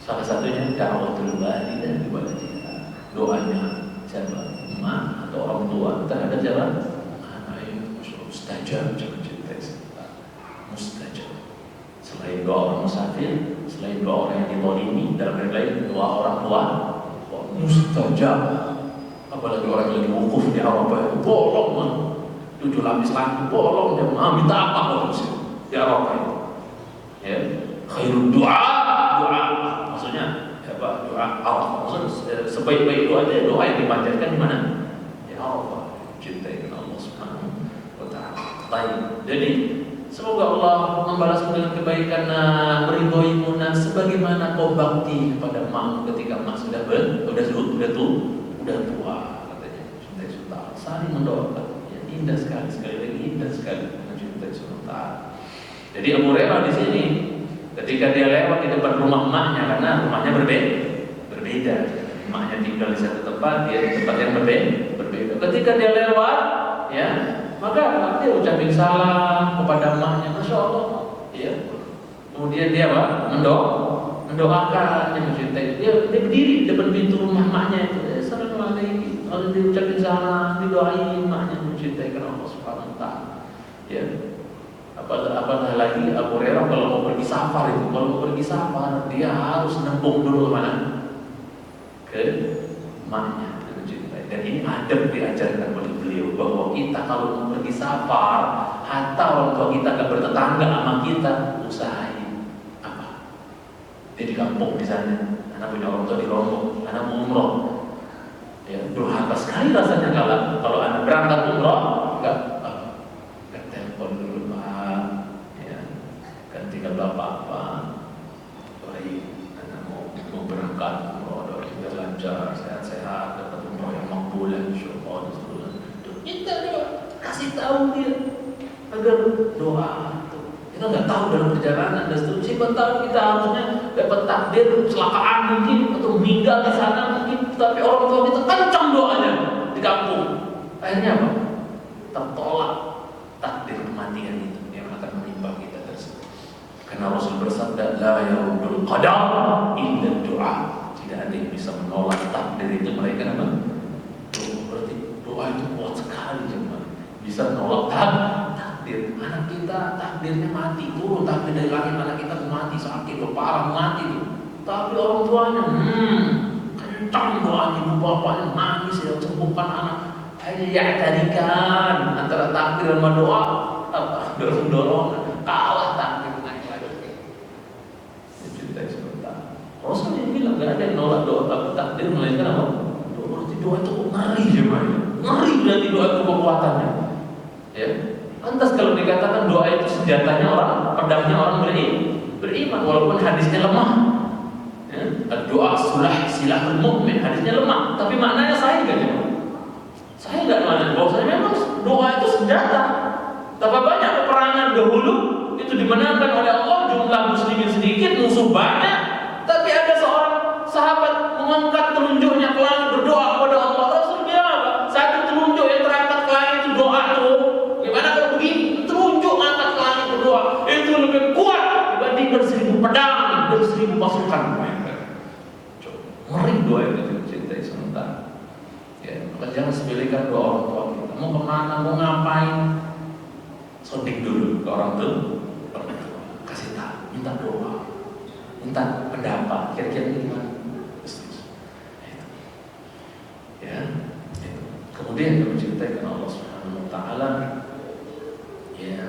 Salah satunya da'watul walidah li waladiha, doanya siapa? Emak atau orang tua terhadap siapa? Anak. Mustajab, jangan cinta mustajab. Selain doa orang musafir, selain doa orang yang dizalimi, dalam hal lain doa orang tua mustajab. Apalagi orang yang lagi wukuf di Arafah, bolong 7 lapis langit, bolong dia minta apa kalau di Arafah itu. Ya, khairul doa, maksudnya apa? Doa Arafah. Maksudnya sebaik-baik doa yang dipanjatkan di mana? Di Arafah. Cintai Allah Subhanahu wa Ta'ala. Baik. Jadi semoga Allah membalasmu dengan kebaikan, meridhoimu sebagaimana kau bakti kepada emakmu ketika emak sudah tua, katanya. Cintai Sultan, saling mendoakan. Ya, indah sekali lagi indah sekali mencintai Sultan. Jadi Abu Hurairah di sini ketika dia lewat di depan rumah emaknya, karena rumahnya berbeda. Emaknya tinggal di satu tempat, dia di tempat yang berbeda. Ketika dia lewat, ya, maka dia ucapin salam kepada emaknya, masya Allah, ya. Kemudian dia apa? Mendoakan, dia mencintai. Dia berdiri di depan pintu rumah emaknya itu. Assalamualaikum. Lalu dia ucapin salam, didoain emaknya, mencintai karena Allah Subhanahu wa Ta'ala. Ya. Apalagi lagi Abu Hurairah kalau mau pergi safar itu, kalau mau pergi safar dia harus nembung dulu kemana? Ke maknya. Dan ini adab diajarkan oleh beliau bahwa kita kalau mau pergi safar, hatta orang tua kita gak bertetangga sama kita, usahain apa? Dia di kampung di sana, anak punya orang tua di Lombok, anak mau umroh. Ya, durhaka sekali rasanya kalau anak berangkat umroh, enggak telepon dulu Pak, ya, kan tinggal bapak Pak, baik, anak mau berangkat umroh, doa lancar, sehat-sehat, dapat umroh yang makbul, insyaallah, kita kasih tahu dia agar doa. Kita nggak tahu dalam perjalanan dan seterusnya. Siapa tahu kita harusnya dapat takdir kecelakaan mungkin atau meninggal di sana mungkin, tapi orang tua kita kencang doanya di kampung. Akhirnya apa? Tertolak takdir kematian itu yang akan menimpa kita tersebut. Karena Rasul bersabda, la yaruddul qadar illa doa. Tidak ada yang bisa menolak takdir itu mereka apa? Berarti doa itu kuat sekali teman. Bisa menolak takdir. Anak kita takdirnya mati, turun takdir dari langit, anak kita mati sakit, parah mati tuh. Tapi orang tuanya, kencang doanya, ibu bapaknya nangis ya sembuhkan anak. Hanya ya tadikan antara takdir sama doa, dorong kalah takdir naik lagi. Cerita sebentar. Rasul yang bilang nggak ada yang nolak doa, tapi takdir melainkan apa? Doa itu ngeri gimana? Ngeri berarti doa itu kekuatannya. Ya. Lantas kalau dikatakan doa itu senjatanya orang, pedangnya orang beriman, walaupun hadisnya lemah. Ya. Doa silahul mukmin, hadisnya lemah, tapi maknanya saya enggak ya. Saya enggak mana, bahwasanya memang doa itu senjata. Betapa banyak peperangan dahulu itu dimenangkan oleh Allah, jumlah muslimin sedikit, musuh banyak, tapi ada seorang sahabat mengangkat telunjuknya ke langit berdoa kepada Allah. Rasul bilang apa? Satu telunjuk yang terangkat ke langit itu doa tuh. Gimana kalau begini? Telunjuk angkat ke langit berdoa itu lebih kuat dibandingkan 1000 pedang dan 1000 pasukan. Ngeri doa itu cintai sementara. Ya, maka jangan sepelekan doa orang tua kita. Mau kemana, mau ngapain? Sodik dulu ke orang tua. Kasih tahu, minta doa, minta pendapat. Kira-kira gimana? Ya, itu. Kemudian kami ceritakan Allah Subhanahu Wa Taala. Ya,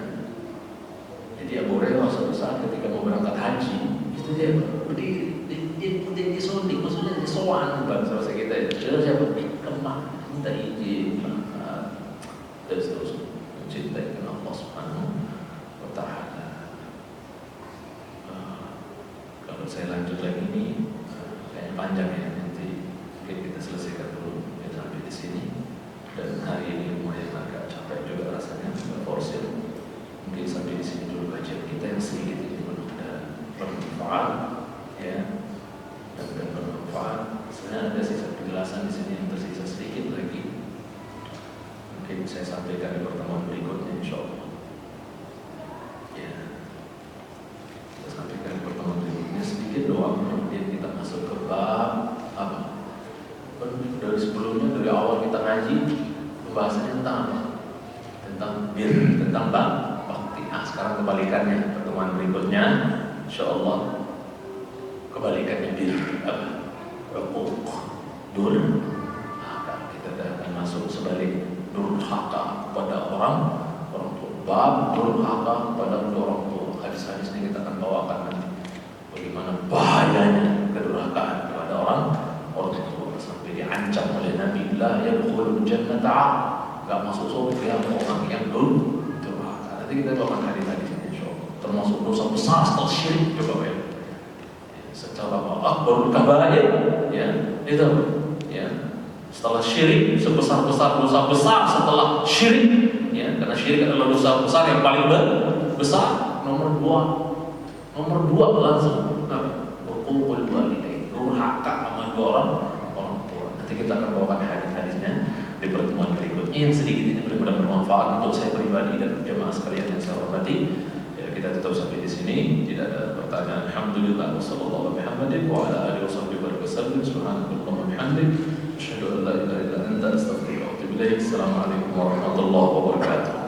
jadi Abu Hurairah suatu saat ketika mau berangkat haji, itu dia berdiri di sodik, maksudnya di sowan bahasa kita itu. Dia pergi ke Makkah, minta izin, terus mencintai Allah Subhanahu Wa Taala. Kalau saya lanjut lagi ini, kayaknya panjang ya, nanti mungkin kita selesaikan dulu ya, sampai di sini. Dan hari ini lumayan agak capek juga rasanya, forsir. Mungkin sampai di sini dulu kajian kita yang sedikit ini bermanfaat, ya, dan bermanfaat. Sebenarnya ada sisa penjelasan di sini yang tersisa sedikit lagi. Mungkin saya sampaikan di pertemuan berikutnya, insyaallah. Ya, kita sampaikan di pertemuan berikutnya sedikit doang. Kemudian kita masuk ke bab apa? Dari sebelumnya, dari awal kita ngaji, pembahasannya tentang apa? Tentang tentang bakti. Sekarang kebalikannya, pertemuan berikutnya insyaallah kebalikannya apa? Durhaka. Kita akan masuk sebalik durhaka kepada orang tua. Bab durhaka kepada orang tua. Hadis-hadis ini kita akan bawakan nanti. Bagaimana bahayanya kedurhakaan kepada orang tua, sampai diancam oleh Nabi, la yadkhulul jannata, enggak masuk surga orang yang durhaka. Nanti kita bawakan hadis-hadisnya insyaallah. Termasuk dosa besar setelah syirik, coba ya. Secara akbarul kabair, ya, itu ya. Setelah syirik, sebesar-besar dosa besar setelah syirik, ya, karena syirik adalah dosa besar yang paling besar. Nomor dua langsung berkumpul walidain, durhaka sama dua orang tua. Nanti kita akan bawakan hadis-hadisnya di pertemuan berikutnya yang sedikit ini benar-benar bermanfaat untuk saya pribadi dan jemaah sekalian yang saya hormati. Ya, kita tetap sampai di sini, tidak ada pertanyaan. Alhamdulillah, wassallallahu Muhammadin wa ala alihi wasallam. Subhanallah wa bihamdihi, asyhadu an la ilaha illa anta, astaghfiruka wa atubu ilaik. Assalamualaikum warahmatullahi wabarakatuh.